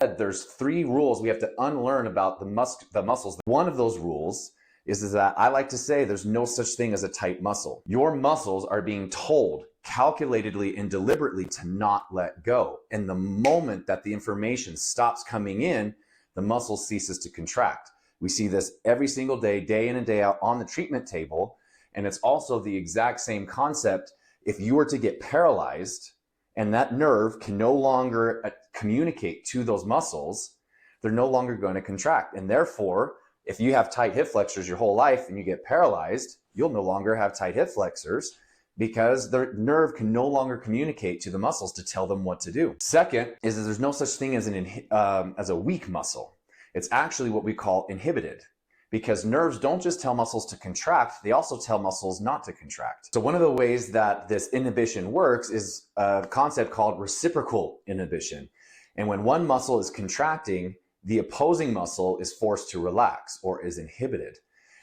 There's 3 rules we have to unlearn about the muscles. One of those rules is that I like to say there's no such thing as a tight muscle. Your muscles are being told calculatedly and deliberately to not let go. And the moment that the information stops coming in, the muscle ceases to contract. We see this every single day, day in and day out on the treatment table. And it's also the exact same concept. If you were to get paralyzed and that nerve can no longer communicate to those muscles, they're no longer going to contract. And therefore, if you have tight hip flexors your whole life and you get paralyzed, you'll no longer have tight hip flexors because the nerve can no longer communicate to the muscles to tell them what to do. Second is that there's no such thing as a weak muscle. It's actually what we call inhibited, because nerves don't just tell muscles to contract, they also tell muscles not to contract. So one of the ways that this inhibition works is a concept called reciprocal inhibition. And when one muscle is contracting, the opposing muscle is forced to relax or is inhibited.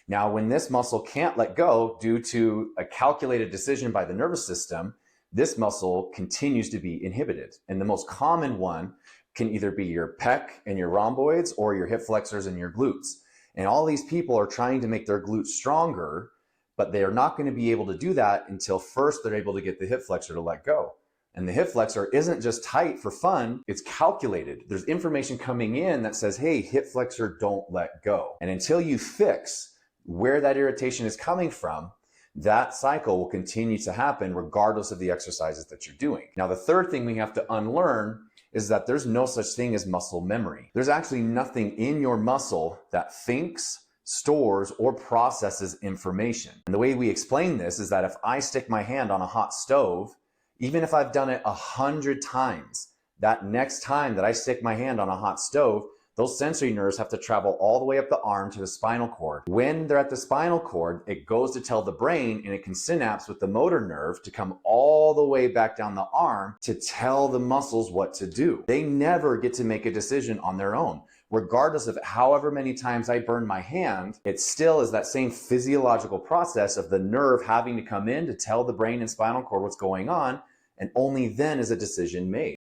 Now, when this muscle can't let go due to a calculated decision by the nervous system, this muscle continues to be inhibited. And the most common one can either be your pec and your rhomboids or your hip flexors and your glutes. And all these people are trying to make their glutes stronger, but they are not going to be able to do that until first they're able to get the hip flexor to let go. And the hip flexor isn't just tight for fun, it's calculated. There's information coming in that says, hey, hip flexor, don't let go. And until you fix where that irritation is coming from, that cycle will continue to happen regardless of the exercises that you're doing. Now, the third thing we have to unlearn is that there's no such thing as muscle memory. There's actually nothing in your muscle that thinks, stores, or processes information. And the way we explain this is that if I stick my hand on a hot stove, even if I've done it 100 times, that next time that I stick my hand on a hot stove, those sensory nerves have to travel all the way up the arm to the spinal cord. When they're at the spinal cord, it goes to tell the brain, and it can synapse with the motor nerve to come all the way back down the arm to tell the muscles what to do. They never get to make a decision on their own. Regardless of however many times I burn my hand, it still is that same physiological process of the nerve having to come in to tell the brain and spinal cord what's going on, and only then is a decision made.